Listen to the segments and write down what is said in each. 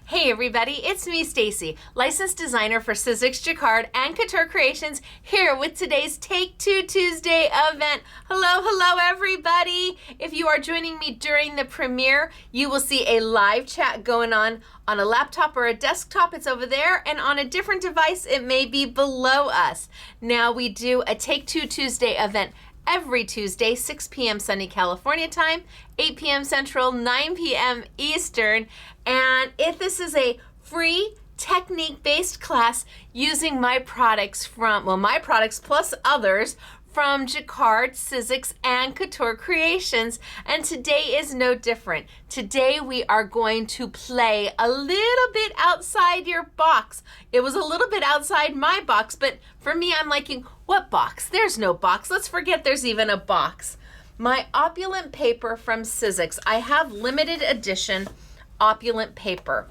Hey everybody, it's me Stacy, licensed designer for Sizzix, Jacquard, and Couture Creations, here with today's Take Two Tuesday event. Hello everybody! If you are joining me during the premiere, you will see a live chat going on a laptop or a desktop. It's over there, and on a different device, it may be below us. Now we do a Take Two Tuesday event every Tuesday, 6 p.m. sunny California time, 8 p.m. Central, 9 p.m. Eastern. And if this is a free technique-based class using my products my products plus others from Jacquard, Sizzix, and Couture Creations. And today is no different. Today we are going to play a little bit outside your box. It was a little bit outside my box, but for me, I'm liking, what box? There's no box. Let's forget there's even a box. My Opulent paper from Sizzix. I have limited edition Opulent paper.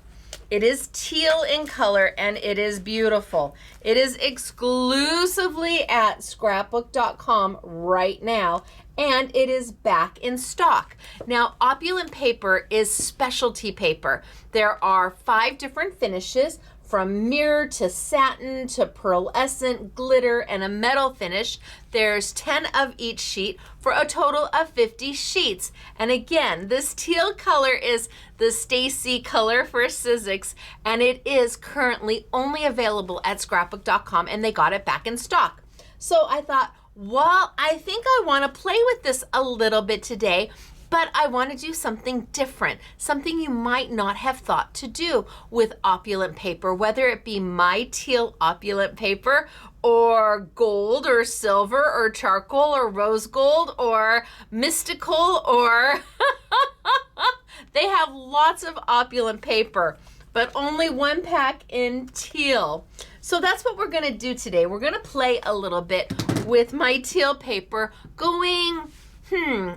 It is teal in color and it is beautiful. It is exclusively at scrapbook.com right now, and it is back in stock. Now, Opulent paper is specialty paper. There are 5 different finishes, from mirror to satin to pearlescent, glitter, and a metal finish. There's 10 of each sheet for a total of 50 sheets. And again, this teal color is the Stacy color for Sizzix, and it is currently only available at scrapbook.com, and they got it back in stock. So I thought, well, I think I want to play with this a little bit today, but I want to do something different, something you might not have thought to do with Opulent paper, whether it be my teal Opulent paper or gold or silver or charcoal or rose gold or mystical or they have lots of Opulent paper, but only 1 pack in teal. So that's what we're going to do today. We're going to play a little bit with my teal paper, going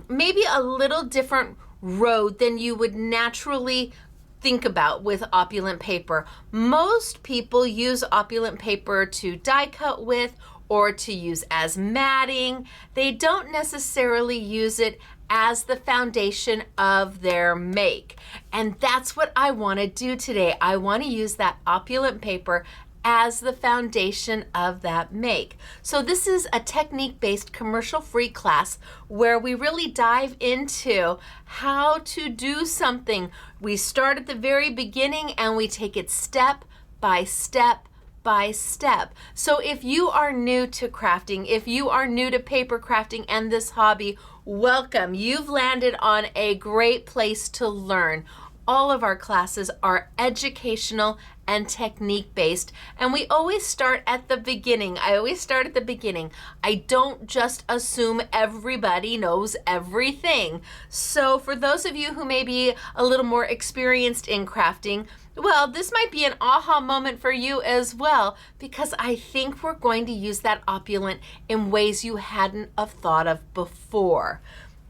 maybe a little different road than you would naturally think about with Opulent paper. Most people use Opulent paper to die cut with or to use as matting. They don't necessarily use it as the foundation of their make. And that's what I want to do today. I want to use that Opulent paper as the foundation of that make. So this is a technique-based commercial-free class where we really dive into how to do something. We start at the very beginning and we take it step by step by step. So if you are new to crafting, if you are new to paper crafting and this hobby, welcome. You've landed on a great place to learn. All of our classes are educational and technique-based, and we always start at the beginning. I always start at the beginning. I don't just assume everybody knows everything. So for those of you who may be a little more experienced in crafting, well, this might be an aha moment for you as well, because I think we're going to use that Opulent in ways you hadn't have thought of before.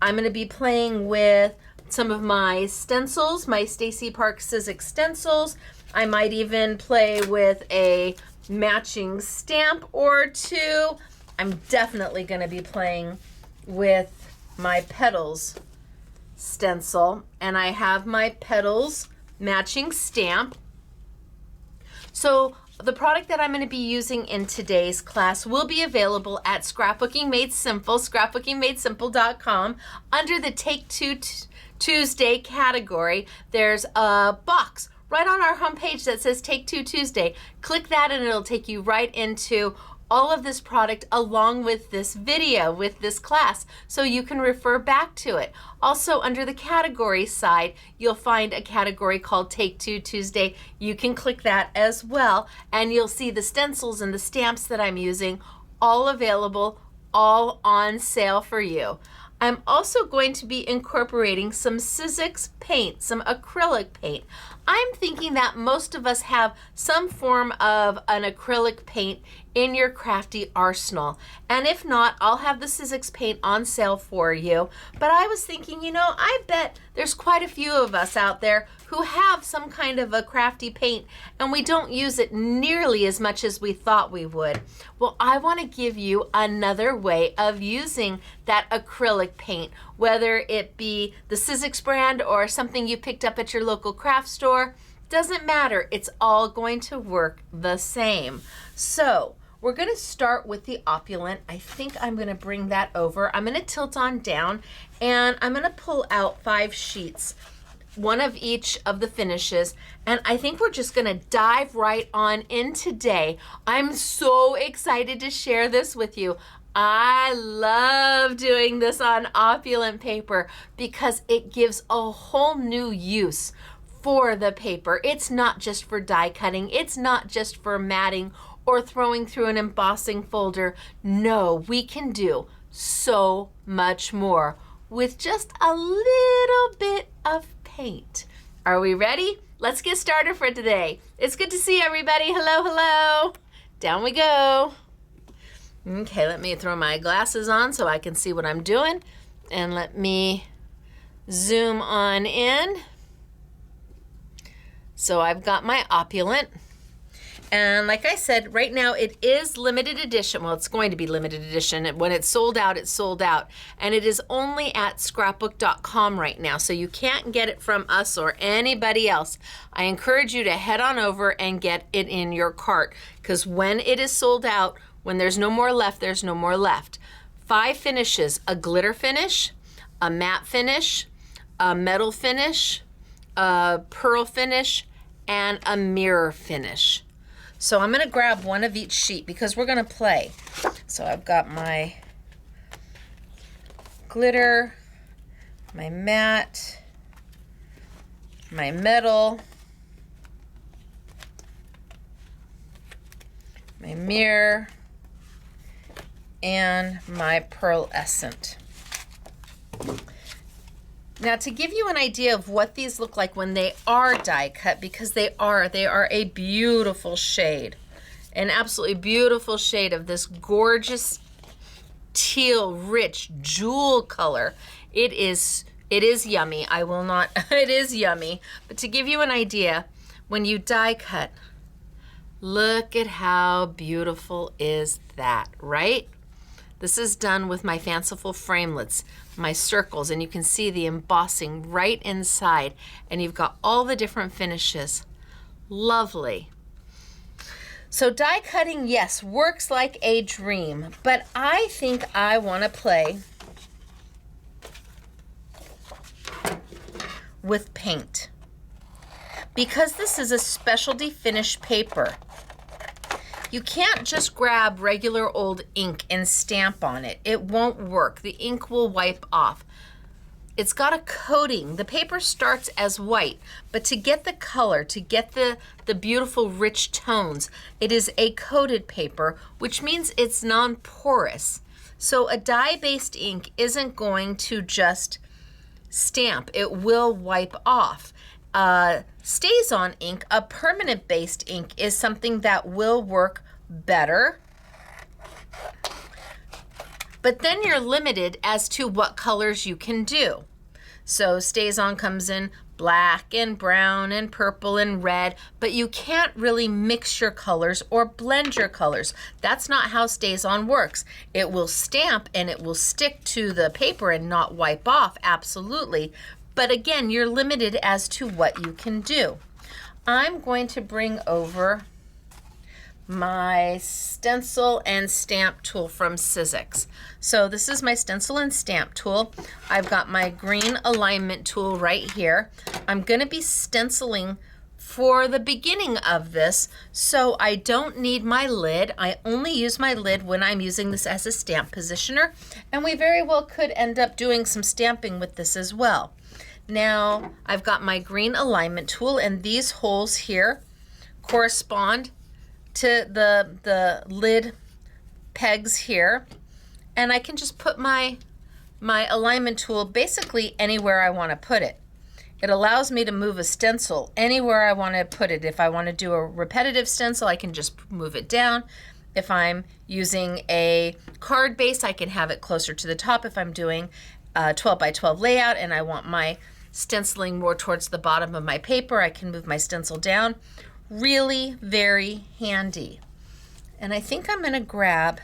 I'm going to be playing with some of my stencils, my Stacy Park Sizzix stencils. I might even play with a matching stamp or two. I'm definitely going to be playing with my petals stencil, and I have my petals matching stamp. So the product that I'm going to be using in today's class will be available at Scrapbooking Made Simple, scrapbookingmadesimple.com. Under the Take Two Tuesday category, there's a box right on our homepage that says Take Two Tuesday. Click that and it'll take you right into all of this product along with this video, with this class, so you can refer back to it. Also, under the category side, you'll find a category called Take Two Tuesday. You can click that as well, and you'll see the stencils and the stamps that I'm using, all available, all on sale for you. I'm also going to be incorporating some Sizzix paint, some acrylic paint. I'm thinking that most of us have some form of an acrylic paint in your crafty arsenal. And if not, I'll have the Sizzix paint on sale for you. But I was thinking, I bet there's quite a few of us out there who have some kind of a crafty paint and we don't use it nearly as much as we thought we would. Well, I want to give you another way of using that acrylic paint, whether it be the Sizzix brand or something you picked up at your local craft store. Doesn't matter, it's all going to work the same. So we're gonna start with the Opulent. I think I'm gonna bring that over. I'm gonna tilt on down and I'm gonna pull out 5 sheets, one of each of the finishes, and I think we're just gonna dive right on in today. I'm so excited to share this with you. I love doing this on Opulent paper because it gives a whole new use for the paper. It's not just for die cutting, it's not just for matting or throwing through an embossing folder. No, we can do so much more with just a little bit of paint. Are we ready? Let's get started for today. It's good to see everybody. Hello, hello. Down we go. Okay, let me throw my glasses on so I can see what I'm doing. And let me zoom on in. So I've got my Opulent. And like I said, right now it is limited edition. Well, it's going to be limited edition. When it's sold out, it's sold out. And it is only at scrapbook.com right now. So you can't get it from us or anybody else. I encourage you to head on over and get it in your cart. Because when it is sold out, when there's no more left, there's no more left. 5 finishes: a glitter finish, a matte finish, a metal finish, a pearl finish, and a mirror finish. So I'm going to grab one of each sheet because we're going to play. So I've got my glitter, my matte, my metal, my mirror, and my pearlescent. Now, to give you an idea of what these look like when they are die cut, because they are a beautiful shade, an absolutely beautiful shade of this gorgeous teal, rich jewel color. It is yummy. I will not, it is yummy. But to give you an idea, when you die cut, look at how beautiful is that, right? This is done with my fanciful framelits, my circles, and you can see the embossing right inside, and you've got all the different finishes. Lovely. So die cutting, yes, works like a dream, but I think I want to play with paint because this is a specialty finish paper. You can't just grab regular old ink and stamp on it. It won't work. The ink will wipe off. It's got a coating. The paper starts as white, but to get the color, to get the beautiful rich tones, it is a coated paper, which means it's non-porous. So a dye-based ink isn't going to just stamp. It will wipe off. Stays on ink, a permanent based ink, is something that will work better, but then you're limited as to what colors you can do. So stays on comes in black and brown and purple and red, but you can't really mix your colors or blend your colors. That's not how stays on works. It will stamp and it will stick to the paper and not wipe off, absolutely. But again, you're limited as to what you can do. I'm going to bring over my stencil and stamp tool from Sizzix. So this is my stencil and stamp tool. I've got my green alignment tool right here. I'm going to be stenciling for the beginning of this, so I don't need my lid. I only use my lid when I'm using this as a stamp positioner, and we very well could end up doing some stamping with this as well. Now, I've got my green alignment tool, and these holes here correspond to the lid pegs here. And I can just put my alignment tool basically anywhere I want to put it. It allows me to move a stencil anywhere I want to put it. If I want to do a repetitive stencil, I can just move it down. If I'm using a card base, I can have it closer to the top. If I'm doing a 12 by 12 layout and I want my stenciling more towards the bottom of my paper, I can move my stencil down. Really very handy. And I think I'm going to grab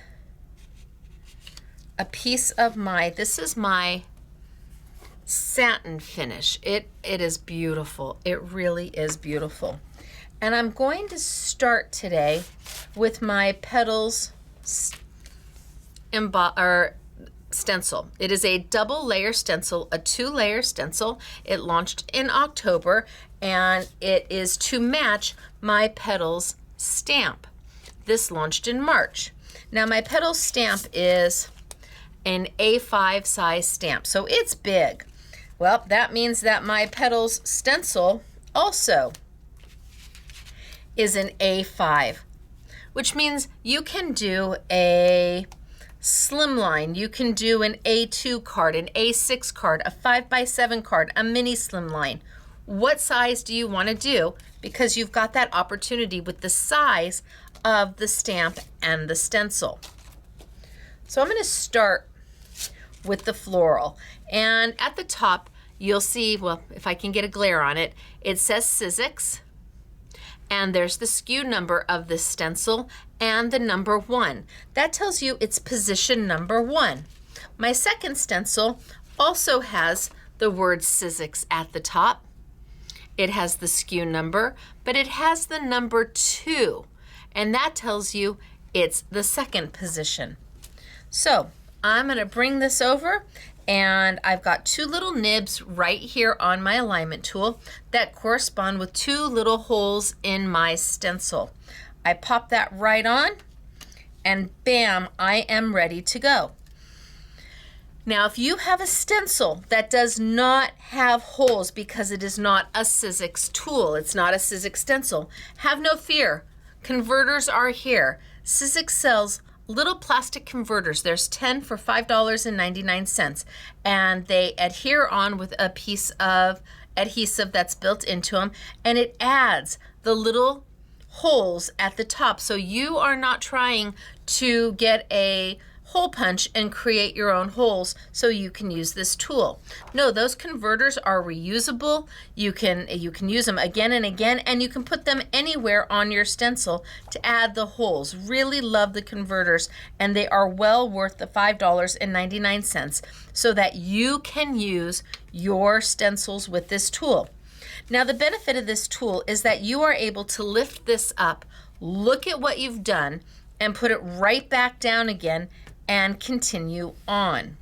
a piece of this is my satin finish. It is beautiful. It really is beautiful. And I'm going to start today with my Petals stencil. It is a double layer stencil, a 2-layer stencil. It launched in October, and it is to match my Petals stamp. This launched in March. Now my Petals stamp is an A5 size stamp, so it's big. Well, that means that my Petals stencil also is an A5, which means you can do a slimline, you can do an A2 card, an A6 card, a 5x7 card, a mini slimline. What size do you want to do? Because you've got that opportunity with the size of the stamp and the stencil. So I'm going to start with the floral, and at the top you'll see, well, if I can get a glare on it, it says Sizzix, and there's the SKU number of the stencil and the number 1. That tells you it's position number 1. My second stencil also has the word Sizzix at the top. It has the SKU number, but it has the number 2, and that tells you it's the second position. So I'm going to bring this over, and I've got 2 little nibs right here on my alignment tool that correspond with 2 little holes in my stencil. I pop that right on, and bam, I am ready to go. Now, if you have a stencil that does not have holes because it is not a Sizzix tool, it's not a Sizzix stencil, have no fear. Converters are here. Sizzix sells little plastic converters. There's 10 for $5.99, and they adhere on with a piece of adhesive that's built into them, and it adds the little holes at the top, so you are not trying to get a hole punch and create your own holes so you can use this tool. No, those converters are reusable. You can use them again and again, and you can put them anywhere on your stencil to add the holes. Really love the converters, and they are well worth the $5.99 so that you can use your stencils with this tool. Now, the benefit of this tool is that you are able to lift this up, look at what you've done, and put it right back down again and continue on.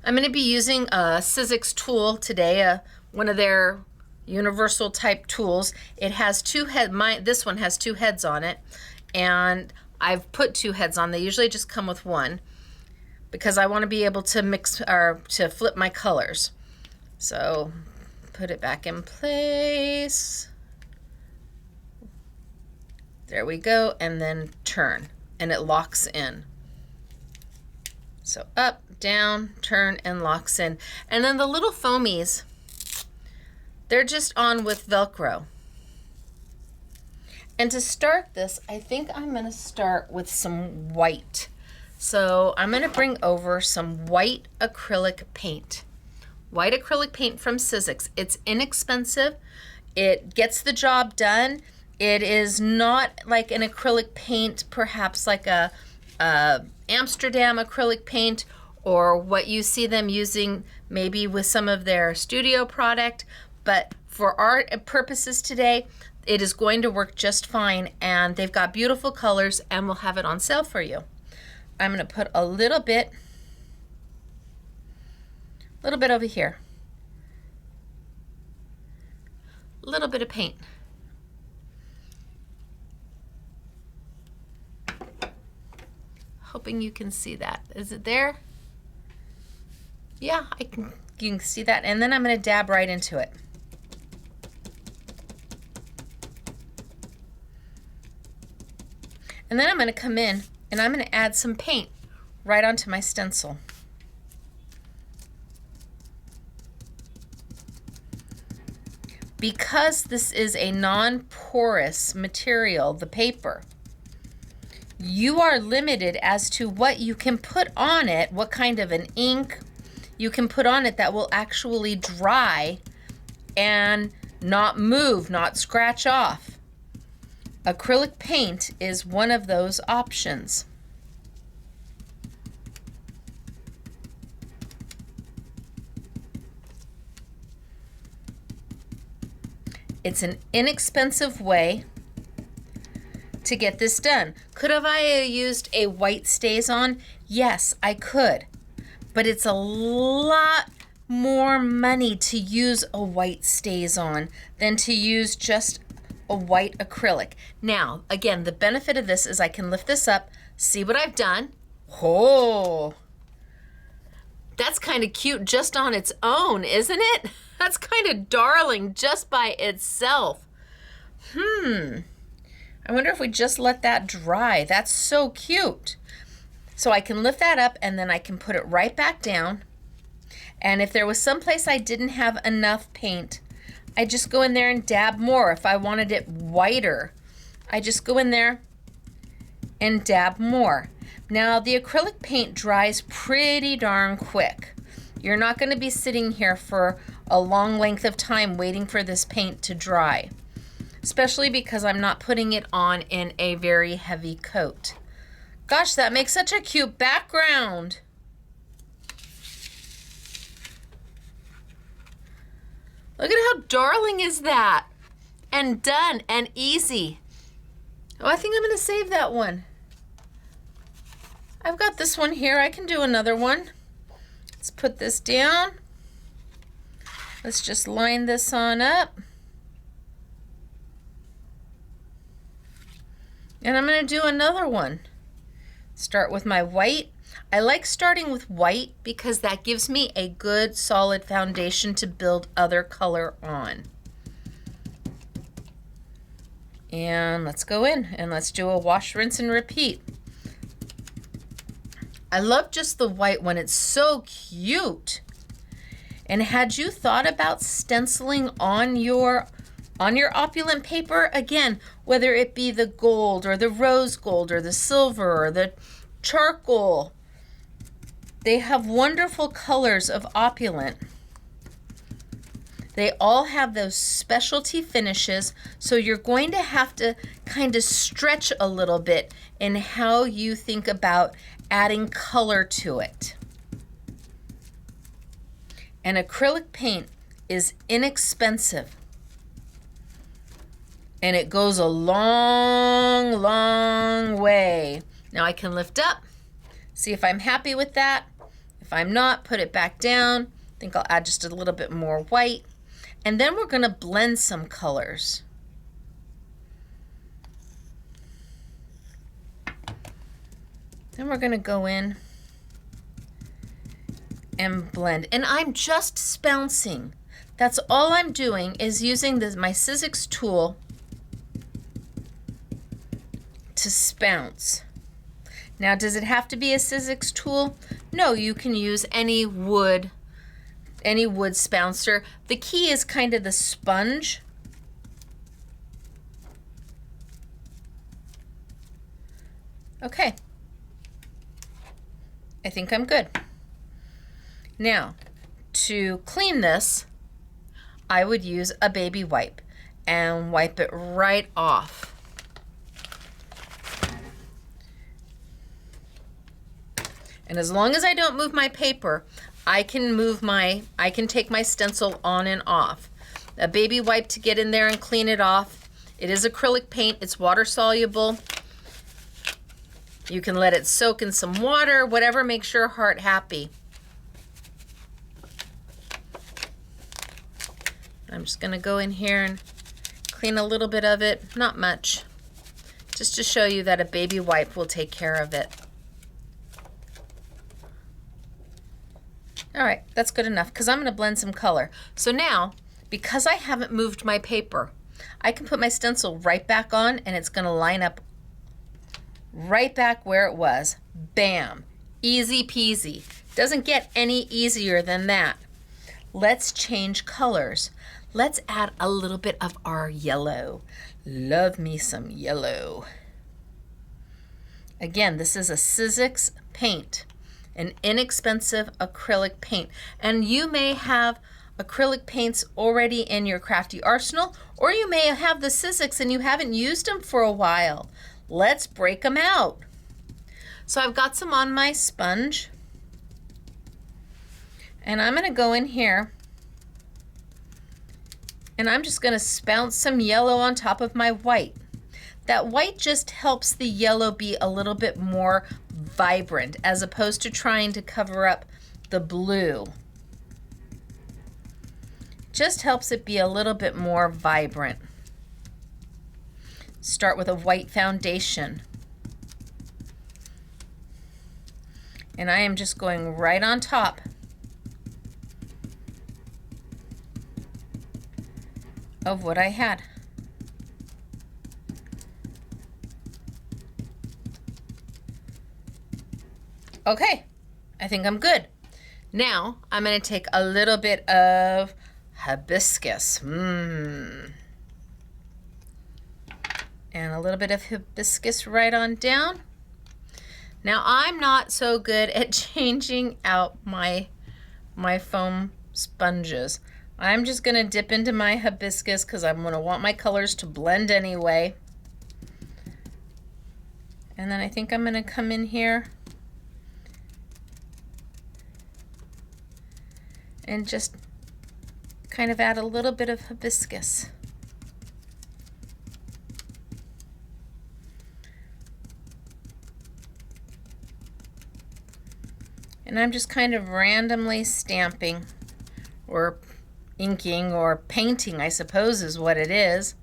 I'm going to be using a Sizzix tool today, one of their universal type tools. It has 2 heads. This one has 2 heads on it, and I've put 2 heads on. They usually just come with 1 because I want to be able to mix or to flip my colors. So put it back in place. There we go, and then turn, and it locks in. So up, down, turn, and locks in. And then the little foamies, they're just on with Velcro. And to start this, I think I'm going to start with some white. So I'm going to bring over some white acrylic paint. White acrylic paint from Sizzix. It's inexpensive. It gets the job done. It is not like an acrylic paint, perhaps like a Amsterdam acrylic paint, or what you see them using maybe with some of their studio product, but for our purposes today, it is going to work just fine, and they've got beautiful colors, and we'll have it on sale for you. I'm going to put a little bit over here, a little bit of paint. Hoping you can see that. Is it there? Yeah, you can see that. And then I'm going to dab right into it. And then I'm going to come in and I'm going to add some paint right onto my stencil. Because this is a non-porous material, the paper, you are limited as to what you can put on it, what kind of an ink you can put on it that will actually dry and not move, not scratch off. Acrylic paint is one of those options. It's an inexpensive way to get this done. Could have I used a white StazOn? Yes, I could. But it's a lot more money to use a white StazOn than to use just a white acrylic. Now, again, the benefit of this is I can lift this up, see what I've done. Oh, that's kind of cute just on its own, isn't it? That's kind of darling just by itself. I wonder if we just let that dry. That's so cute. So I can lift that up and then I can put it right back down. And if there was some place I didn't have enough paint, I just go in there and dab more. If I wanted it whiter, I just go in there and dab more. Now the acrylic paint dries pretty darn quick. You're not going to be sitting here for a long length of time waiting for this paint to dry, especially because I'm not putting it on in a very heavy coat. Gosh, that makes such a cute background. Look at how darling is that? And done and easy. Oh, I think I'm going to save that one. I've got this one here. I can do another one. Let's put this down. Let's just line this on up. And I'm going to do another one. Start with my white. I like starting with white because that gives me a good solid foundation to build other color on. And let's go in and let's do a wash, rinse, and repeat. I love just the white one. It's so cute. And had you thought about stenciling on your opulent paper, again, whether it be the gold or the rose gold or the silver or the charcoal, they have wonderful colors of opulent. They all have those specialty finishes, so you're going to have to kind of stretch a little bit in how you think about adding color to it. And acrylic paint is inexpensive. And it goes a long, long way. Now I can lift up, see if I'm happy with that. If I'm not, put it back down. I think I'll add just a little bit more white. And then we're going to blend some colors. Then we're going to go in and blend. And I'm just spouncing. That's all I'm doing is using my Sizzix tool to spounce. Now, does it have to be a Sizzix tool? No, you can use any wood spouncer. The key is kind of the sponge. Okay. I think I'm good. Now, to clean this, I would use a baby wipe and wipe it right off. And as long as I don't move my paper, I can take my stencil on and off. A baby wipe to get in there and clean it off. It is acrylic paint, it's water soluble. You can let it soak in some water, whatever makes your heart happy. I'm just gonna go in here and clean a little bit of it, not much, just to show you that a baby wipe will take care of it. All right, that's good enough because I'm going to blend some color. So now, because I haven't moved my paper, I can put my stencil right back on and it's going to line up right back where it was. Bam, easy peasy. Doesn't get any easier than that. Let's change colors. Let's add a little bit of our yellow. Love me some yellow. Again, this is a Sizzix paint. An inexpensive acrylic paint. And you may have acrylic paints already in your crafty arsenal, or you may have the Sizzix and you haven't used them for a while. Let's break them out. So I've got some on my sponge. And I'm going to go in here And I'm just going to spout some yellow on top of my white. That white just helps the yellow be a little bit more vibrant as opposed to trying to cover up the blue. Just helps it be a little bit more vibrant. Start with a white foundation. And I am just going right on top of what I had. Okay, I think I'm good. Now I'm going to take a little bit of hibiscus. And a little bit of hibiscus right on down. Now I'm not so good at changing out my foam sponges. I'm just going to dip into my hibiscus because I'm going to want my colors to blend anyway. And then I think I'm going to come in here and just kind of add a little bit of hibiscus. And I'm just kind of randomly stamping or inking or painting, I suppose is what it is.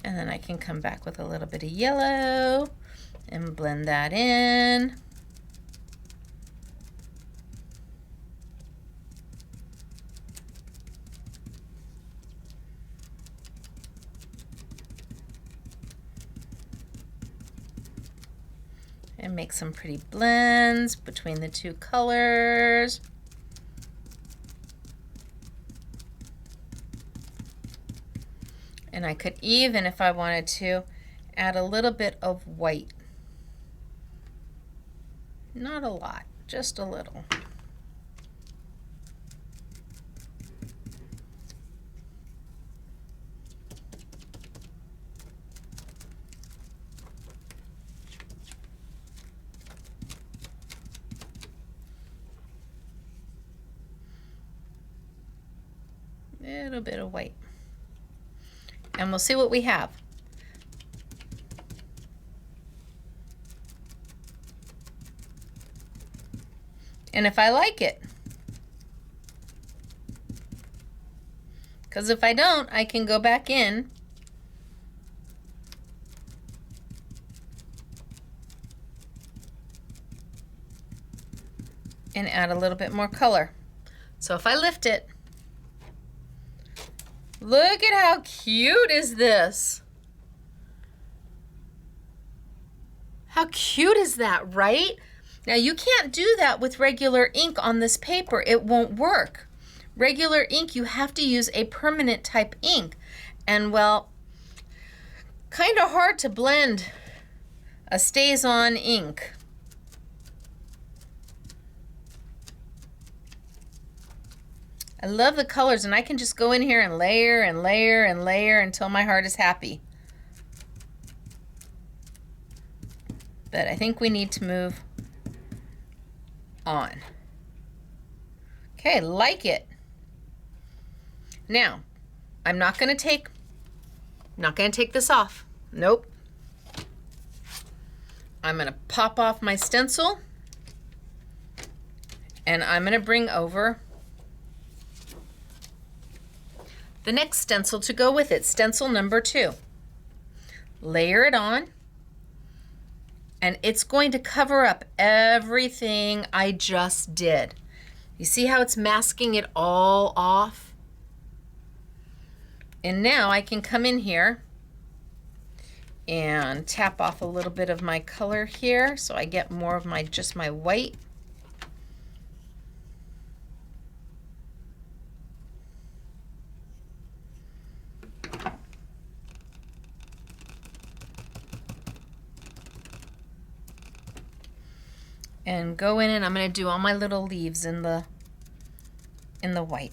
And then I can come back with a little bit of yellow and blend that in. And make some pretty blends between the two colors. And I could even, if I wanted to, add a little bit of white. Not a lot, just a little. A little bit of white. And we'll see what we have. And if I like it. Because if I don't, I can go back in and add a little bit more color. So if I lift it, look at how cute is this? How cute is that, right? Now you can't do that with regular ink on this paper. It won't work. Regular ink, you have to use a permanent type ink. And well, kind of hard to blend a stays-on ink. I love the colors, and I can just go in here and layer and layer and layer until my heart is happy. But I think we need to move on. Okay, like it. Now, I'm not going to take this off. Nope. I'm going to pop off my stencil, and I'm going to bring over the next stencil to go with it, stencil number 2. Layer it on, and it's going to cover up everything I just did. You see how it's masking it all off? And now I can come in here and tap off a little bit of my color here so I get more of my just my white. And go in, and I'm going to do all my little leaves in the white.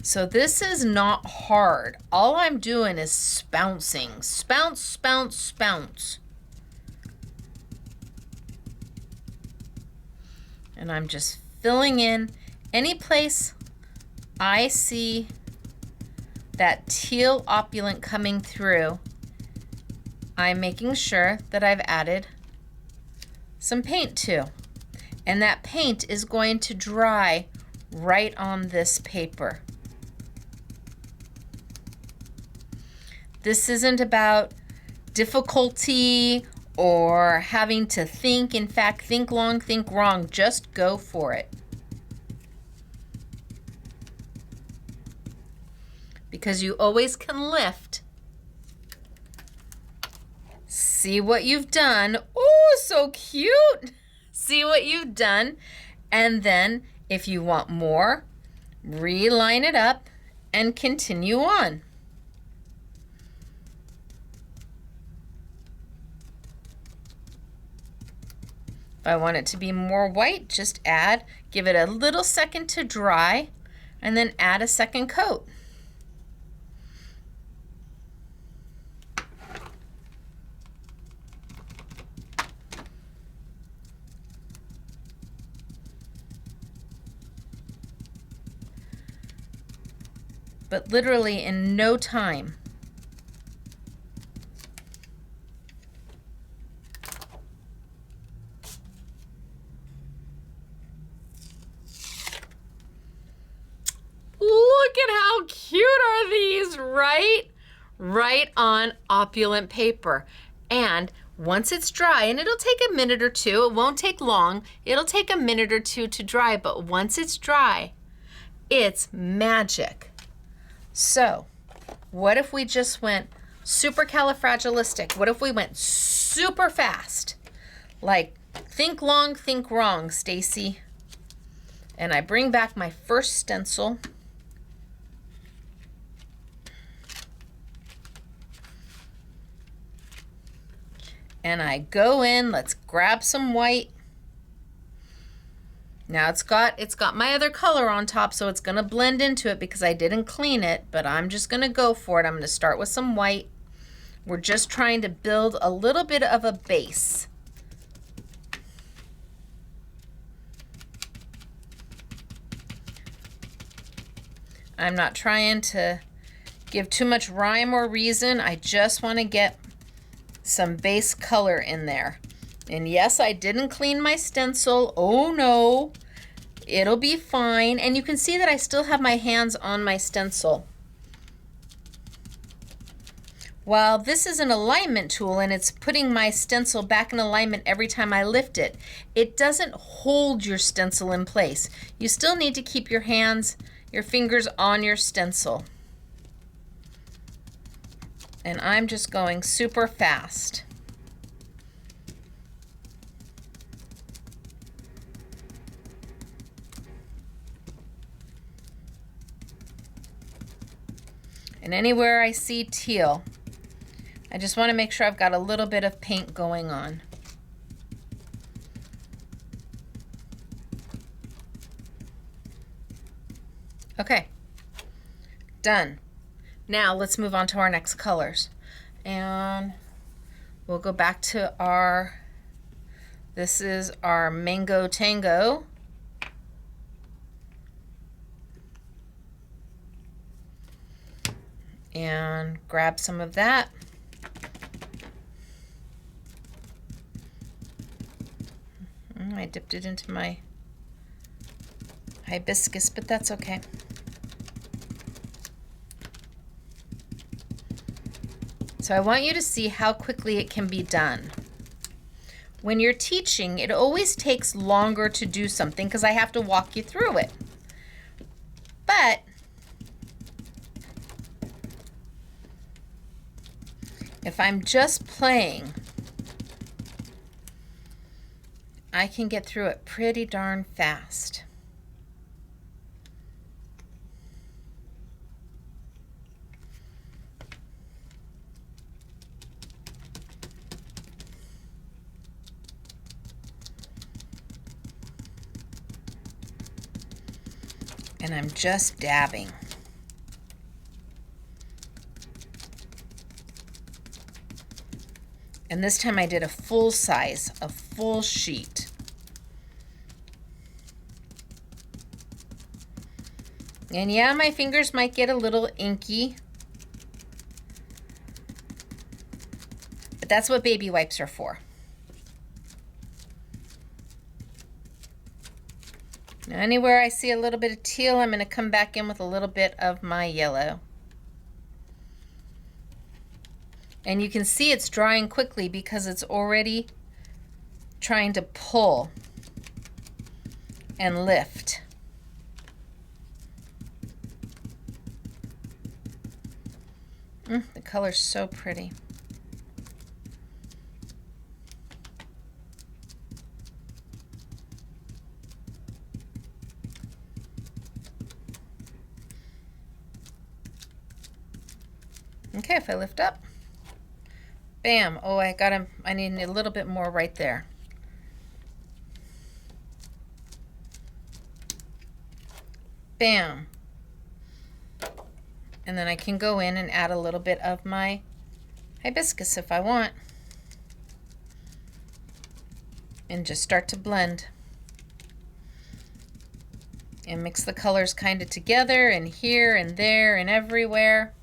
So this is not hard. All I'm doing is spouncing. Spounce, spounce, spounce. And I'm just filling in any place I see that teal opulent coming through. I'm making sure that I've added some paint to. And that paint is going to dry right on this paper. This isn't about difficulty or having to think. In fact, think long, think wrong. Just go for it. Because you always can lift. See what you've done. Oh, so cute. See what you've done. And then if you want more, reline it up and continue on. If I want it to be more white, just add, give it a little second to dry, and then add a second coat. But literally in no time. Look at how cute are these, right? Right on opulent paper. And once it's dry, and it'll take a minute or two, it won't take long, it'll take a minute or two to dry, but once it's dry, it's magic. So, what if we just went supercalifragilistic? What if we went super fast? Like, think long, think wrong, Stacy. And I bring back my first stencil. And I go in, let's grab some white. Now it's got my other color on top, so it's gonna blend into it because I didn't clean it, but I'm just gonna go for it. I'm gonna start with some white. We're just trying to build a little bit of a base. I'm not trying to give too much rhyme or reason. I just wanna get some base color in there. And yes, I didn't clean my stencil. Oh no, it'll be fine. And you can see that I still have my hands on my stencil. While this is an alignment tool and it's putting my stencil back in alignment every time I lift it, it doesn't hold your stencil in place. You still need to keep your hands, your fingers on your stencil. And I'm just going super fast. And anywhere I see teal, I just want to make sure I've got a little bit of paint going on. Okay, done. Now let's move on to our next colors. And we'll go back to this is our Mango Tango. And grab some of that. I dipped it into my hibiscus, but that's okay. So I want you to see how quickly it can be done. When you're teaching, it always takes longer to do something because I have to walk you through it. But if I'm just playing, I can get through it pretty darn fast. And I'm just dabbing. And this time I did a full size, a full sheet. And yeah, my fingers might get a little inky, but that's what baby wipes are for. Now, anywhere I see a little bit of teal, I'm going to come back in with a little bit of my yellow. And you can see it's drying quickly because it's already trying to pull and lift. The color's so pretty. Okay, if I lift up, bam. Oh, I need a little bit more right there. Bam. And then I can go in and add a little bit of my hibiscus if I want. And just start to blend. And mix the colors kind of together and here and there and everywhere.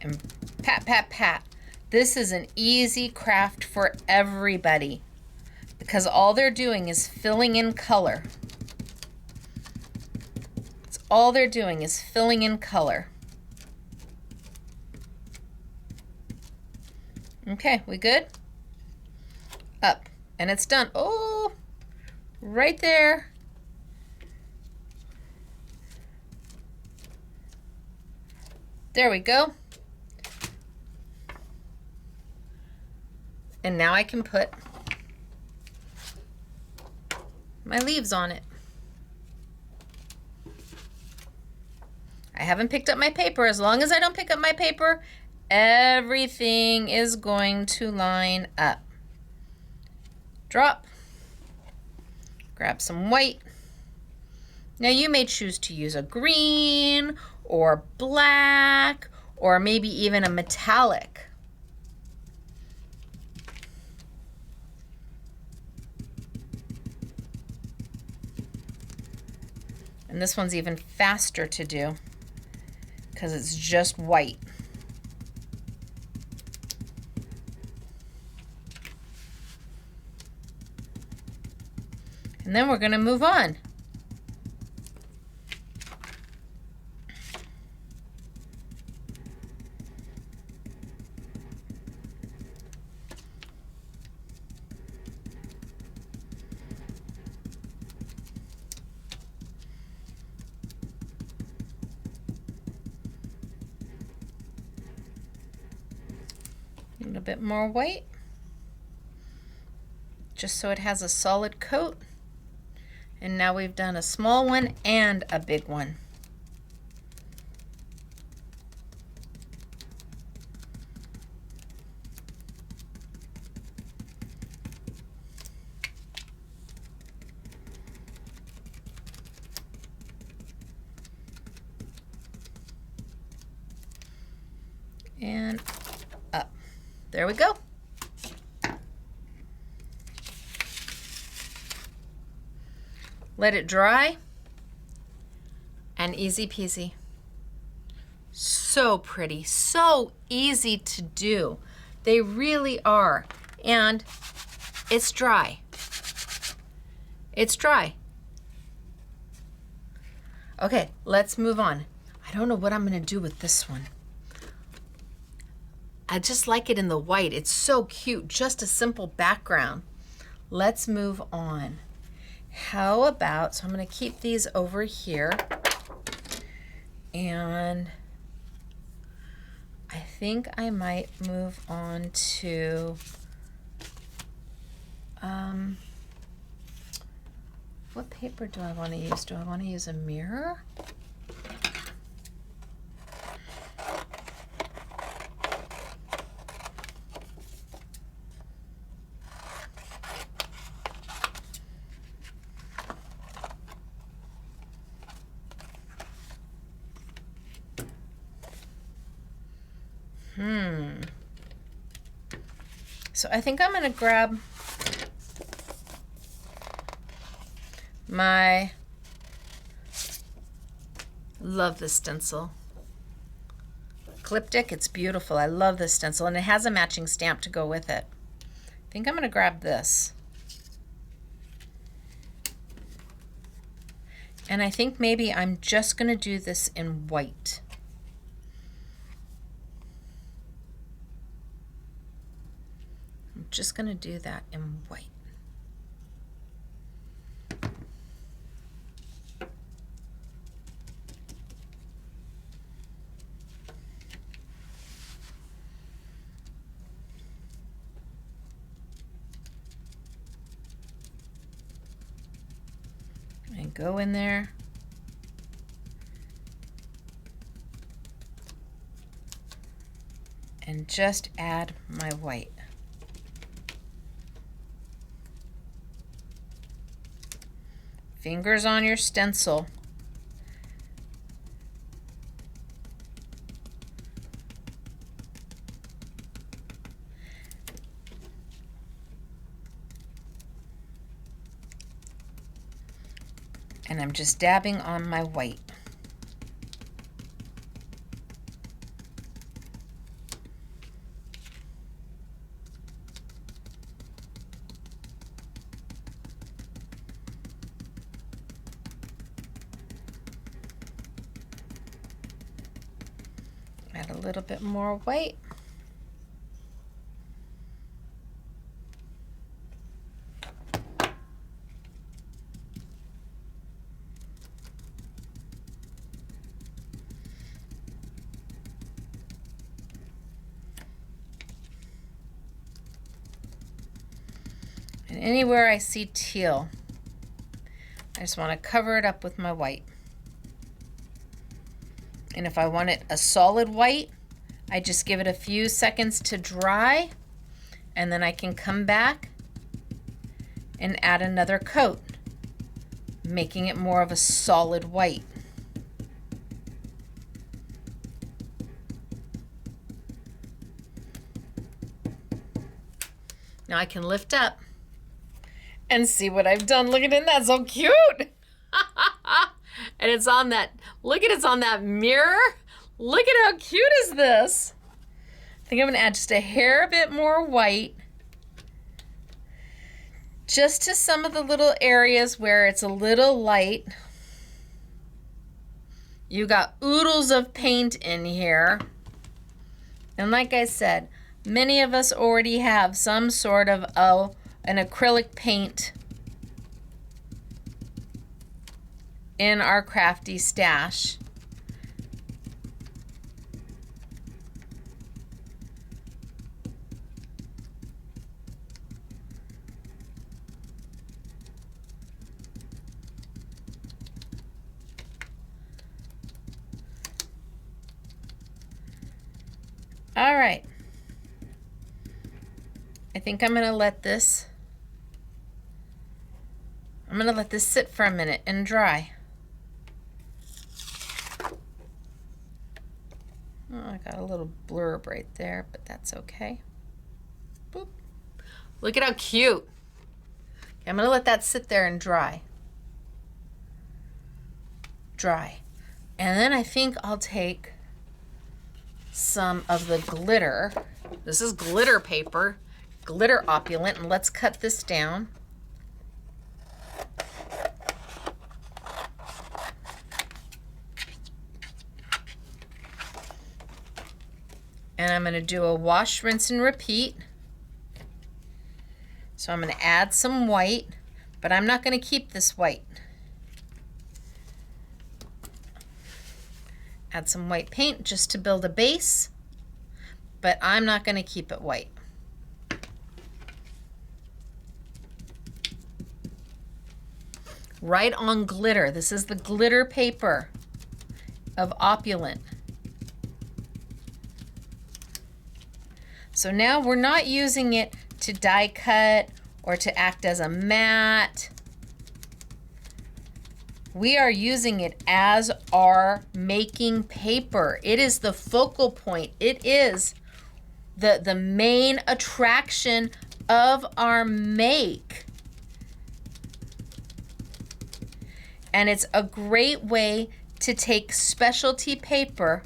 And pat, pat, pat. This is an easy craft for everybody because all they're doing is filling in color. It's all they're doing is filling in color. Okay, we good? Up, and it's done. Oh, right there. There we go. And now I can put my leaves on it. I haven't picked up my paper. As long as I don't pick up my paper, everything is going to line up. Drop. Grab some white. Now you may choose to use a green or black or maybe even a metallic. And this one's even faster to do because it's just white. And then we're going to move on. A little bit more white, just so it has a solid coat. And now we've done a small one and a big one. And up. There we go. Let it dry, and easy peasy. So pretty, so easy to do. They really are. And it's dry. It's dry. Okay, let's move on. I don't know what I'm going to do with this one. I just like it in the white. It's so cute, just a simple background. Let's move on. How about, so I'm going to keep these over here, and I think I might move on to What paper do I want to use? Do I want to use a mirror? So I think I'm going to grab my, love this stencil. Cliptic, it's beautiful. I love this stencil, and it has a matching stamp to go with it. I think I'm going to grab this. And I think maybe I'm just going to do this in white. I'm just going to do that in white. And go in there. And just add my white. Fingers on your stencil. And I'm just dabbing on my white. Add a little bit more white. And anywhere I see teal, I just want to cover it up with my white. And if I want it a solid white, I just give it a few seconds to dry, and then I can come back and add another coat, making it more of a solid white. Now I can lift up and see what I've done. Look at it, that's so cute. And it's on that, look at it's on that mirror. Look at how cute is this. I think I'm gonna add just a hair bit more white, just to some of the little areas where it's a little light. You got oodles of paint in here. And like I said, many of us already have some sort of an acrylic paint in our crafty stash. All right. I think I'm gonna let this sit for a minute and dry. Oh, I got a little blurb right there, but that's okay. Boop. Look at how cute. Okay, I'm gonna let that sit there and dry. Dry. And then I think I'll take some of the glitter. This is glitter paper, glitter Opulent, and let's cut this down. And I'm going to do a wash, rinse, and repeat. So I'm going to add some white, but I'm not going to keep this white. Add some white paint just to build a base, but I'm not going to keep it white. right on glitter. This is the glitter paper of Opulent. So now we're not using it to die cut or to act as a mat. We are using it as our making paper. It is the focal point. It is the main attraction of our make. And it's a great way to take specialty paper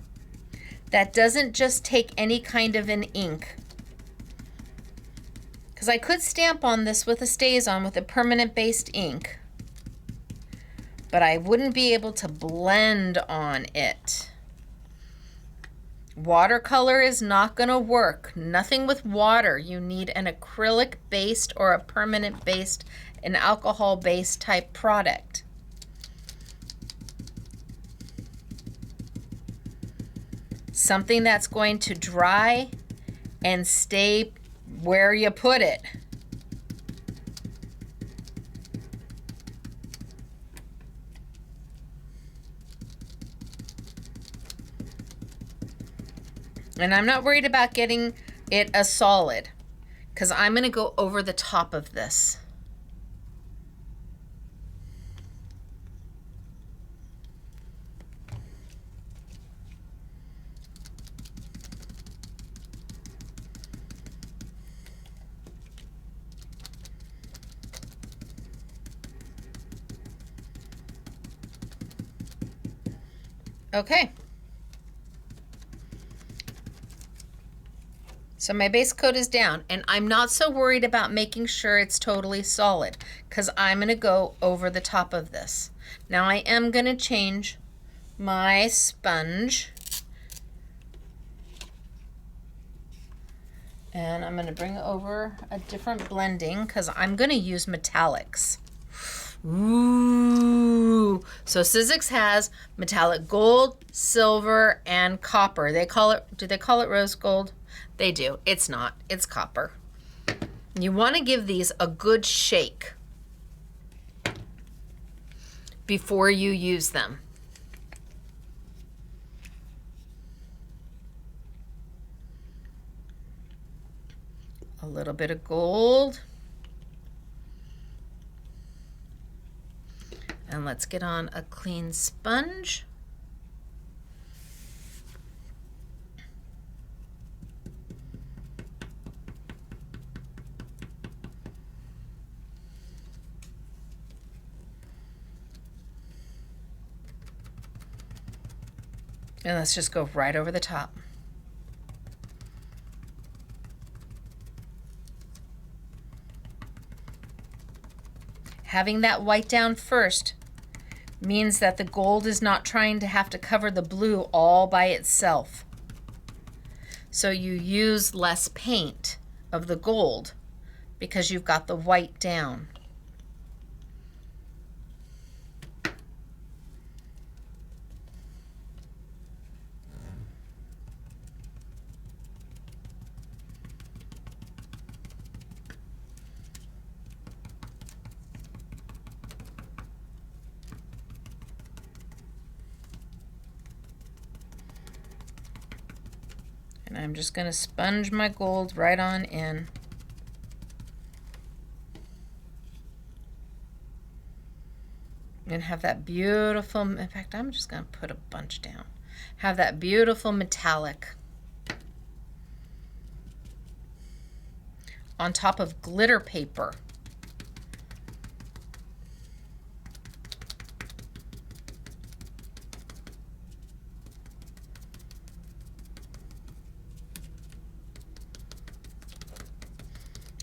that doesn't just take any kind of an ink. Because I could stamp on this with a StazOn with a permanent based ink, but I wouldn't be able to blend on it. Watercolor is not going to work. Nothing with water. You need an acrylic based or a permanent based, an alcohol based type product. Something that's going to dry and stay where you put it. And I'm not worried about getting it a solid, because I'm going to go over the top of this. Okay. So my base coat is down, and I'm not so worried about making sure it's totally solid, because I'm going to go over the top of this. Now I am going to change my sponge, and I'm going to bring over a different blending because I'm going to use metallics. Ooh. So Sizzix has metallic gold, silver, and copper. They call it, do they call it rose gold? They do. It's not. It's copper. You want to give these a good shake before you use them. A little bit of gold. And let's get on a clean sponge. And let's just go right over the top. Having that white down first means that the gold is not trying to have to cover the blue all by itself. So you use less paint of the gold because you've got the white down. And I'm just going to sponge my gold right on in. And have that beautiful, in fact, I'm just going to put a bunch down. Have that beautiful metallic on top of glitter paper.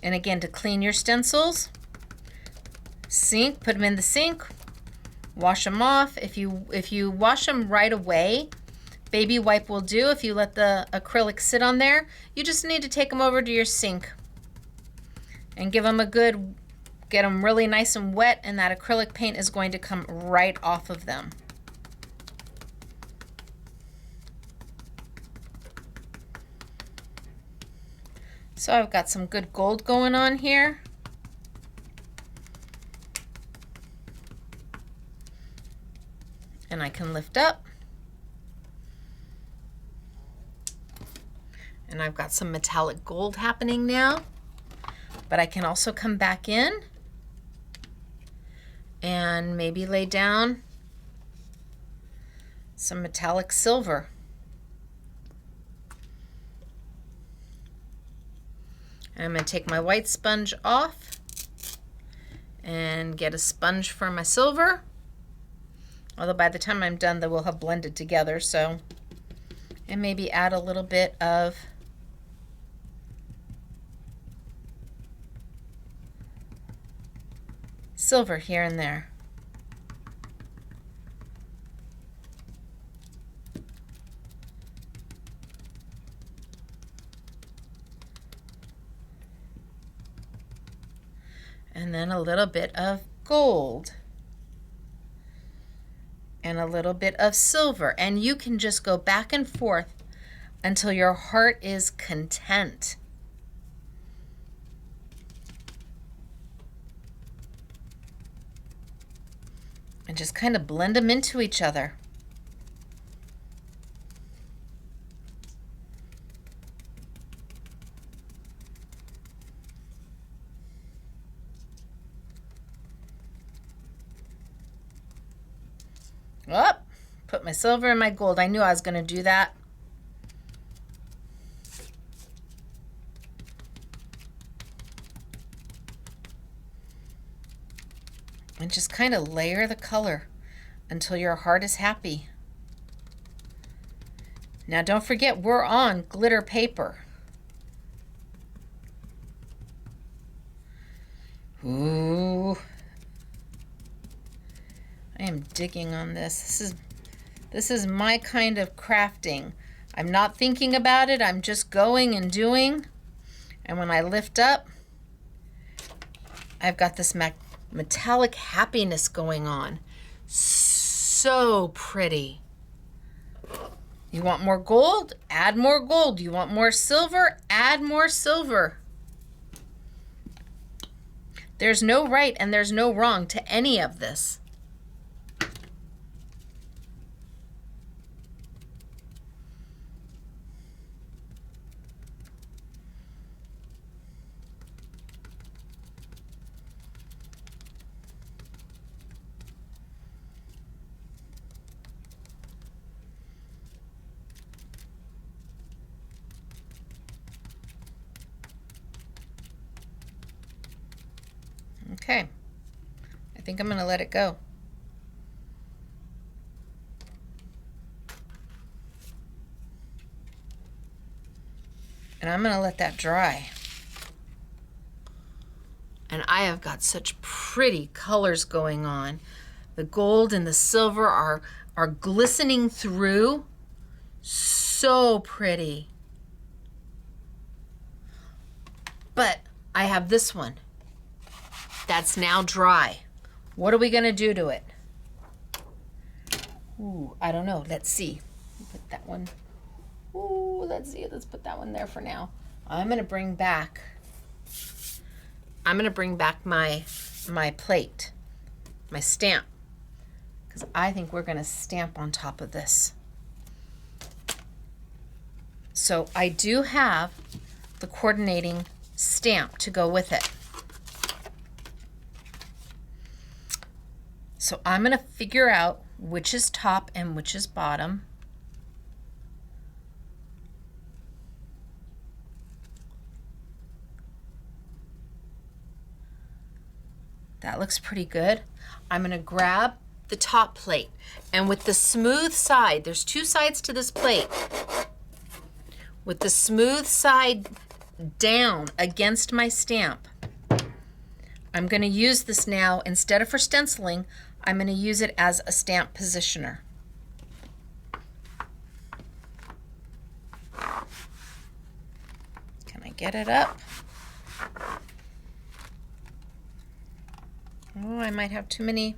And again, to clean your stencils, sink, put them in the sink, wash them off. If you wash them right away, baby wipe will do. If you let the acrylic sit on there, you just need to take them over to your sink and give them a good, get them really nice and wet, and that acrylic paint is going to come right off of them. So I've got some good gold going on here. lift up. And I've got some metallic gold happening now, but I can also come back in and maybe lay down some metallic silver. And I'm going to take my white sponge off and get a sponge for my silver. Although by the time I'm done, they will have blended together, so. And maybe add a little bit of silver here and there. And then a little bit of gold. And a little bit of silver. And you can just go back and forth until your heart is content. And just kind of blend them into each other. Oh, put my silver and my gold. I knew I was going to do that. And just kind of layer the color until your heart is happy. Now don't forget, we're on glitter paper. Ooh. I am digging on this. This is my kind of crafting. I'm not thinking about it. I'm just going and doing. And when I lift up, I've got this metallic happiness going on. So pretty. You want more gold? Add more gold. You want more silver? Add more silver. There's no right and there's no wrong to any of this. Okay, I think I'm going to let it go. And I'm going to let that dry. And I have got such pretty colors going on. The gold and the silver are glistening through. So pretty. But I have this one. That's now dry. What are we going to do to it? Ooh, I don't know. Let's see. Put that one. Ooh, let's see. Let's put that one there for now. I'm going to bring back my plate, my stamp, because I think we're going to stamp on top of this. So I do have the coordinating stamp to go with it. So I'm going to figure out which is top and which is bottom. That looks pretty good. I'm going to grab the top plate, and with the smooth side, there's two sides to this plate. With the smooth side down against my stamp, I'm going to use this now, instead of for stenciling, I'm going to use it as a stamp positioner. Can I get it up? Oh, I might have too many.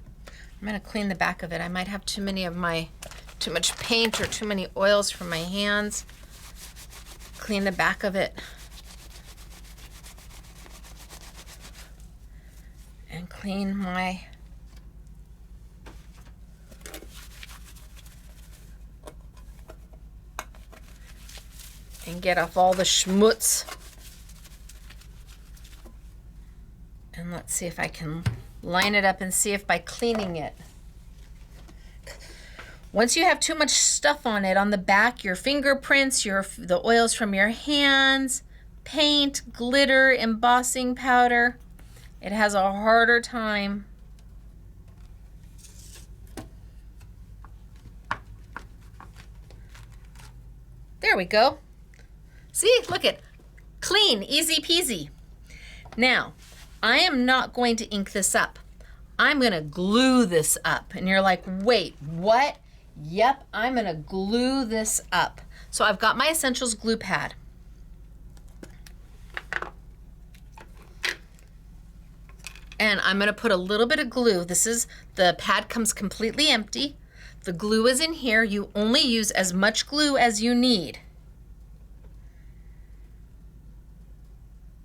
I'm going to clean the back of it. I might have too much paint or too many oils from my hands. Clean the back of it. And clean my and get off all the schmutz. And let's see if I can line it up and see if by cleaning it. Once you have too much stuff on it, on the back, your fingerprints, the oils from your hands, paint, glitter, embossing powder, it has a harder time. There we go. See, look it, clean, easy peasy. Now, I am not going to ink this up. I'm gonna glue this up. And you're like, wait, what? Yep, I'm gonna glue this up. So I've got my Essentials glue pad. And I'm gonna put a little bit of glue. The pad comes completely empty. The glue is in here. You only use as much glue as you need.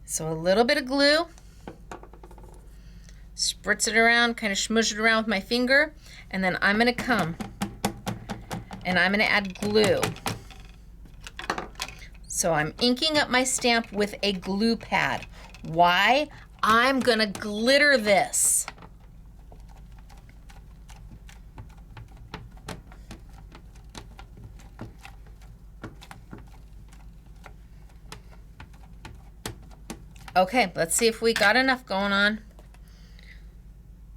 So a little bit of glue. Spritz it around, kind of smoosh it around with my finger. And then I'm gonna come and I'm gonna add glue. So I'm inking up my stamp with a glue pad. Why? I'm gonna glitter this. Okay, let's see if we got enough going on.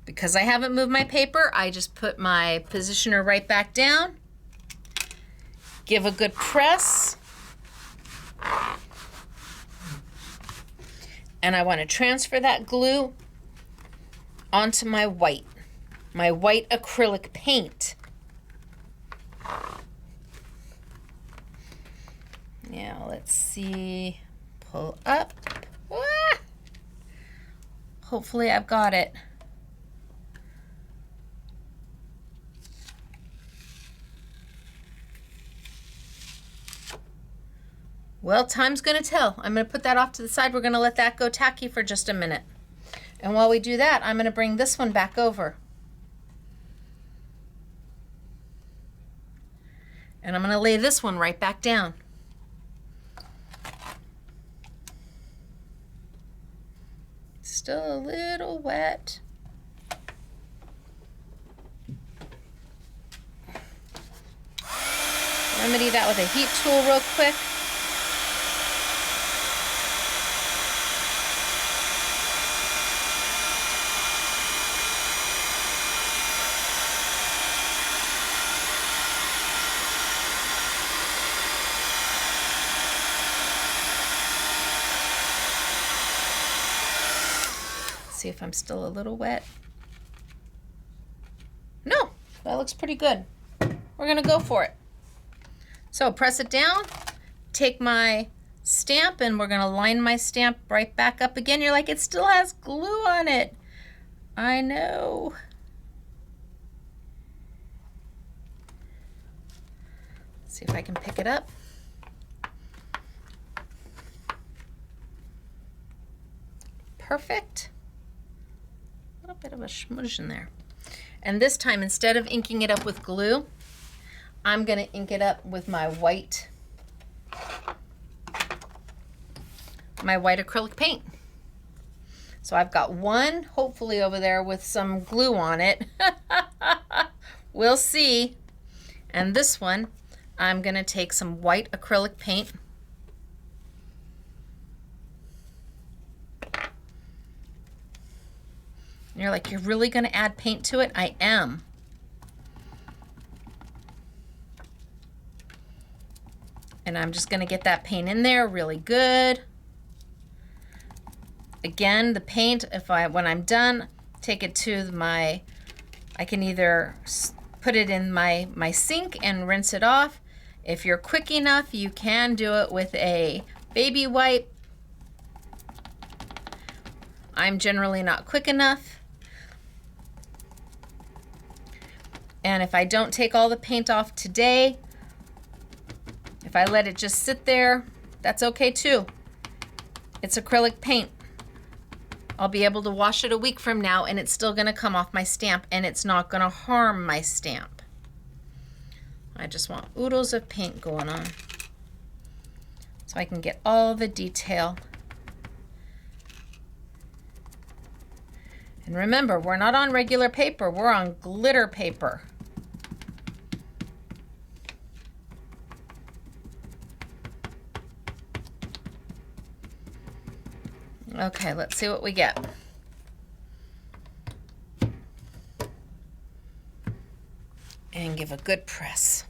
Because I haven't moved my paper, I just put my positioner right back down. Give a good press. And I want to transfer that glue onto my white acrylic paint. Now let's see, pull up. Ah! Hopefully I've got it. Well, time's gonna tell. I'm gonna put that off to the side. We're gonna let that go tacky for just a minute. And while we do that, I'm gonna bring this one back over. And I'm gonna lay this one right back down. Still a little wet. Remedy that with a heat tool real quick. See if I'm still a little wet. No, that looks pretty good. We're gonna go for it. So press it down, take my stamp, and we're gonna line my stamp right back up again. You're like, it still has glue on it. I know. Let's see if I can pick it up. Perfect. A little bit of a smudge in there. And this time, instead of inking it up with glue, I'm going to ink it up with my white acrylic paint. So I've got one, hopefully over there with some glue on it. We'll see. And this one, I'm going to take some white acrylic paint. And you're like, you're really going to add paint to it? I am. And I'm just going to get that paint in there really good. Again, the paint, when I'm done, take it to I can either put it in my sink and rinse it off. If you're quick enough, you can do it with a baby wipe. I'm generally not quick enough. And if I don't take all the paint off today, if I let it just sit there, that's okay too. It's acrylic paint. I'll be able to wash it a week from now and it's still gonna come off my stamp and it's not gonna harm my stamp. I just want oodles of paint going on. so I can get all the detail. And remember, we're not on regular paper, we're on glitter paper. Okay, let's see what we get. And give a good press.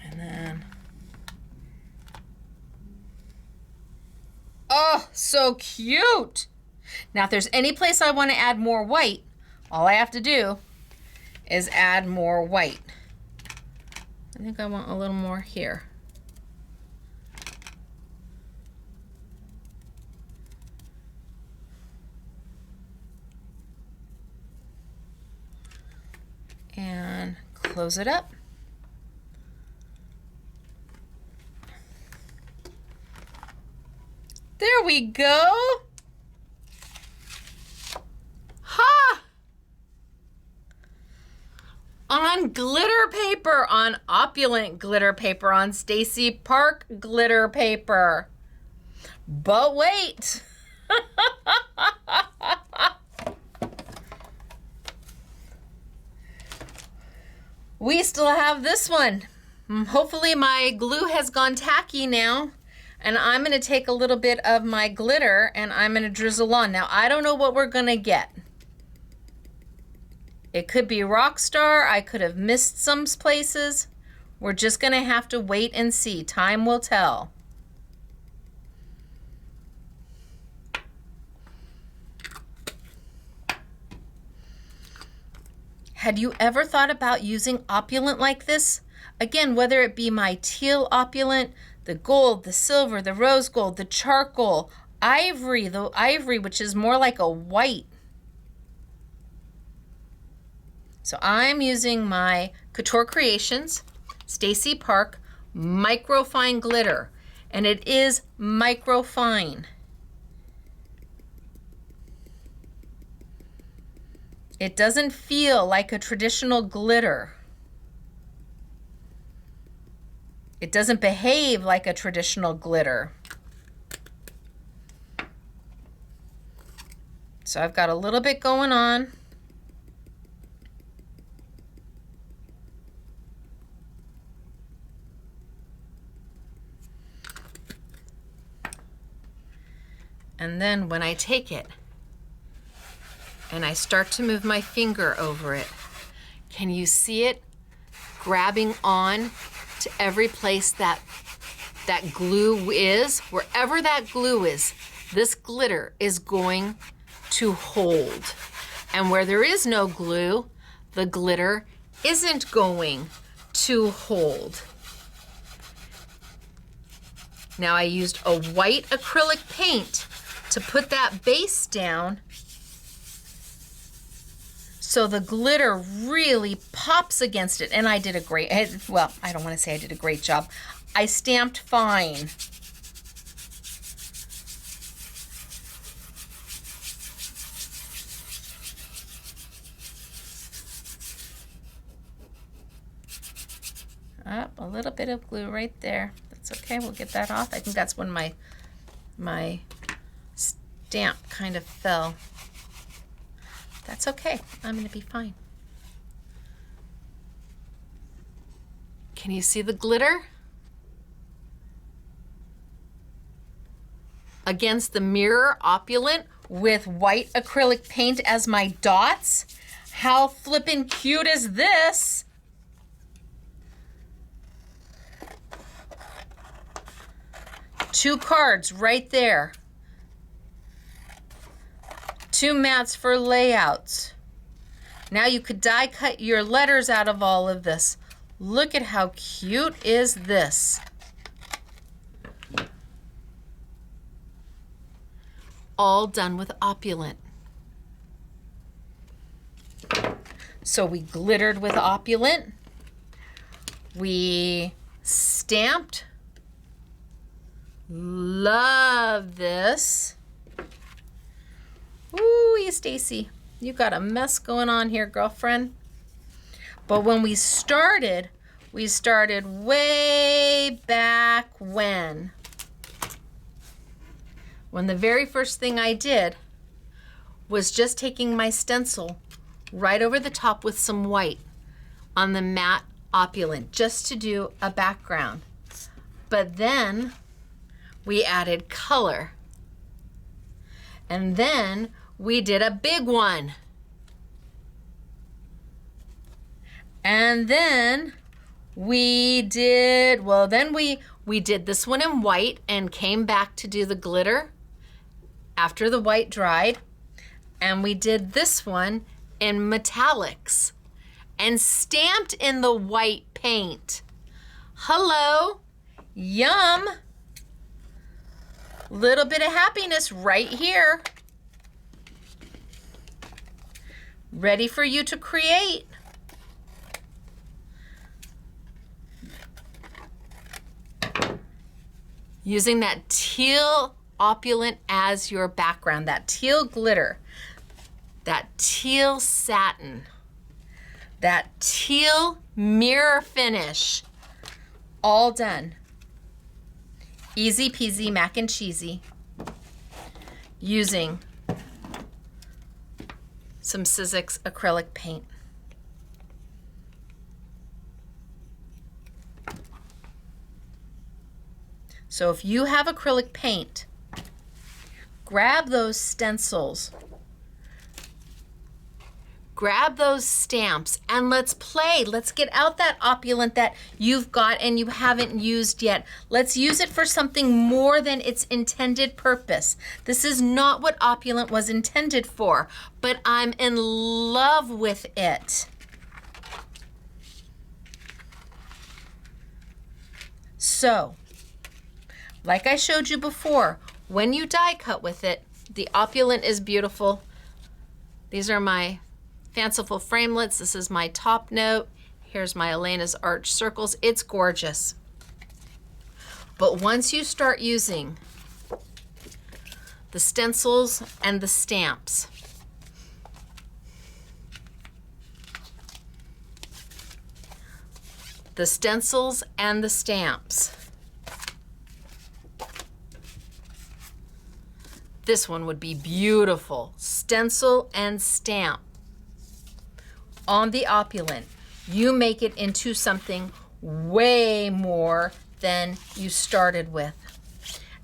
And then, oh, so cute. Now, if there's any place I want to add more white, all I have to do is add more white. I think I want a little more here. And close it up. There we go. Ha! On glitter paper, on Opulent glitter paper, on Stacy Park glitter paper. But wait. We still have this one. Hopefully my glue has gone tacky now. And I'm going to take a little bit of my glitter and I'm going to drizzle on. Now, I don't know what we're going to get. It could be Rockstar. I could have missed some places. We're just going to have to wait and see. Time will tell. Had you ever thought about using Opulent like this? Again, whether it be my teal Opulent, the gold, the silver, the rose gold, the charcoal, ivory, the ivory, which is more like a white. So I'm using my Couture Creations, Stacy Park, Microfine Glitter, and it is microfine. It doesn't feel like a traditional glitter. It doesn't behave like a traditional glitter. So I've got a little bit going on. And then when I take it and I start to move my finger over it, can you see it grabbing on to every place that glue is? Wherever that glue is, this glitter is going to hold. And where there is no glue, the glitter isn't going to hold. Now I used a white acrylic paint to put that base down so the glitter really pops against it. And I did a great, well, I don't want to say I did a great job. I stamped fine. Up, a little bit of glue right there. That's okay, we'll get that off. I think that's when my stamp kind of fell. That's okay, I'm gonna be fine. Can you see the glitter? Against the mirror Opulent with white acrylic paint as my dots. How flippin' cute is this? Two cards right there. Two mats for layouts. Now you could die cut your letters out of all of this. Look at how cute is this. All done with Opulent. So we glittered with Opulent. We stamped. Love of this. Ooh, Stacy, you got a mess going on here, girlfriend. But when we started way back when the very first thing I did was just taking my stencil right over the top with some white on the matte Opulent just to do a background. But then we added color. And then we did a big one. And then we did, we did this one in white and came back to do the glitter after the white dried. And we did this one in metallics and stamped in the white paint. Hello, yum. Little bit of happiness right here. Ready for you to create. Using that teal Opulent as your background, that teal glitter, that teal satin, that teal mirror finish, all done. Easy peasy mac and cheesy, using some Sizzix acrylic paint. So if you have acrylic paint, grab those stencils, grab those stamps, and let's play. Let's get out that Opulent that you've got and you haven't used yet. Let's use it for something more than its intended purpose. This is not what Opulent was intended for, but I'm in love with it. So, like I showed you before, when you die cut with it, the Opulent is beautiful. These are my fanciful framelits. This is my top note. Here's my Elena's Arch Circles. It's gorgeous. But once you start using the stencils and the stamps, the stencils and the stamps, this one would be beautiful. Stencil and stamp on the Opulent. You make it into something way more than you started with.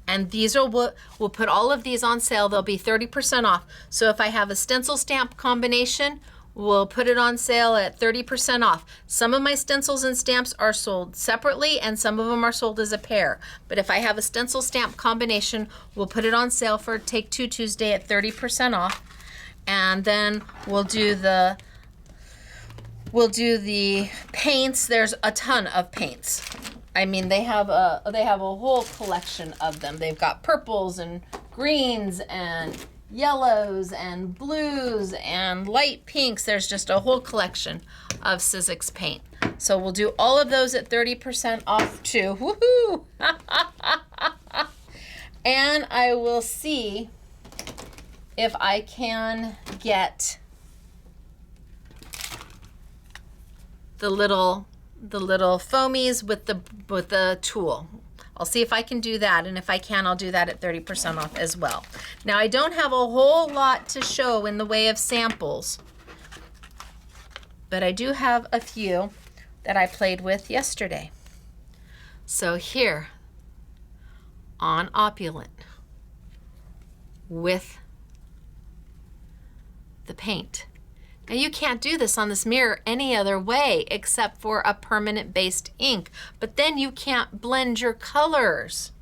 And these are what we'll put all of these on sale. They'll be 30% off. So if I have a stencil stamp combination, we'll put it on sale at 30% off. Some of my stencils and stamps are sold separately and some of them are sold as a pair. But if I have a stencil stamp combination, we'll put it on sale for Take Two Tuesday at 30% off. And then we'll do the paints. There's a ton of paints. I mean, they have a whole collection of them. They've got purples and greens and yellows and blues and light pinks. There's just a whole collection of Sizzix paint. So we'll do all of those at 30% off too. Woohoo! And I will see if I can get the little foamies with the tool. I'll see if I can do that, and if I can, I'll do that at 30% off as well. Now, I don't have a whole lot to show in the way of samples, but I do have a few that I played with yesterday. So here, on Opulent, with the paint. Now you can't do this on this mirror any other way except for a permanent based ink, but then you can't blend your colors.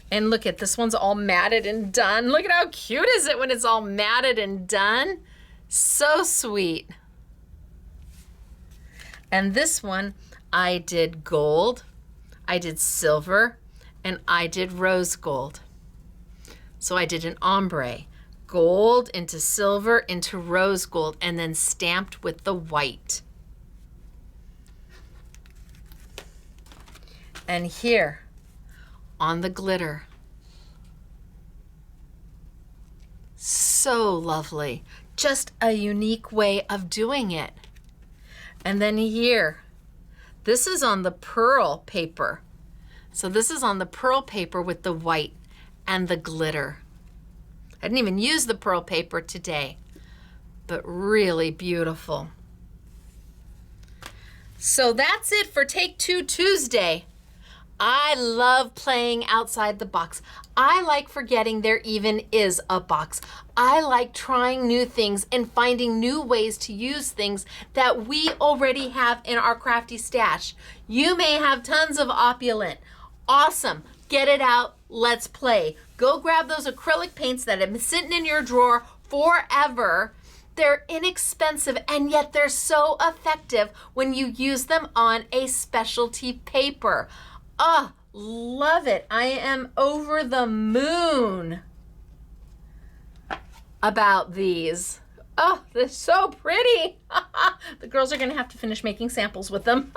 And look at this one's all matted and done. Look at how cute is it when it's all matted and done. So sweet. And this one, I did gold, I did silver, and I did rose gold. So I did an ombre. Gold into silver into rose gold, and then stamped with the white. And here on the glitter, so lovely. Just a unique way of doing it. And then here, this is on the pearl paper. So this is on the pearl paper with the white and the glitter. I didn't even use the pearl paper today, but really beautiful. So that's it for Take Two Tuesday. I love playing outside the box. I like forgetting there even is a box. I like trying new things and finding new ways to use things that we already have in our crafty stash. You may have tons of Opulent. Awesome. Get it out. Let's play. Go grab those acrylic paints that have been sitting in your drawer forever. They're inexpensive and yet they're so effective when you use them on a specialty paper. Oh, love it. I am over the moon about these. Oh, they're so pretty. The girls are going to have to finish making samples with them.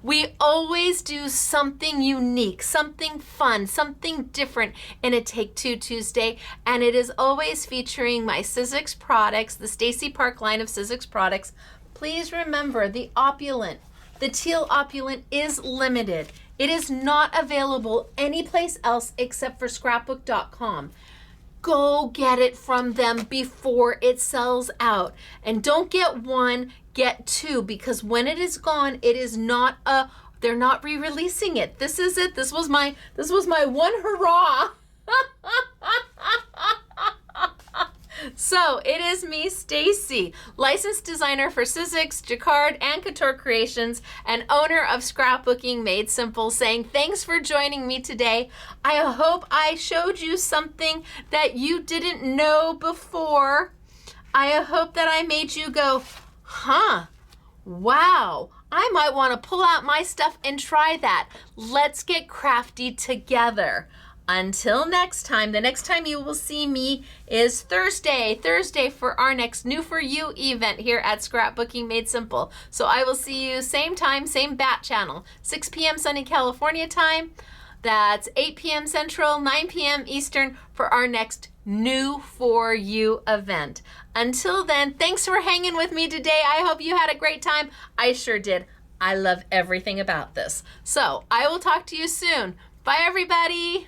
We always do something unique, something fun, something different in a Take Two Tuesday, and it is always featuring my Sizzix products, the Stacy Park line of Sizzix products. Please remember the Opulent, the Teal Opulent is limited. It is not available anyplace else except for scrapbook.com. Go get it from them before it sells out. And don't get one, get two, because when it is gone, it is not they're not re-releasing it. This is it. This was my one hurrah. So it is me, Stacy, licensed designer for Sizzix, Jacquard, and Couture Creations, and owner of Scrapbooking Made Simple, saying thanks for joining me today. I hope I showed you something that you didn't know before. I hope that I made you go, huh, wow, I might want to pull out my stuff and try that. Let's get crafty together. Until next time, the next time you will see me is Thursday for our next New For You event here at Scrapbooking Made Simple. So I will see you same time, same bat channel, 6 p.m. Sunny California time. That's 8 p.m. Central, 9 p.m. Eastern for our next New For You event. Until then, thanks for hanging with me today. I hope you had a great time. I sure did. I love everything about this. So I will talk to you soon. Bye, everybody.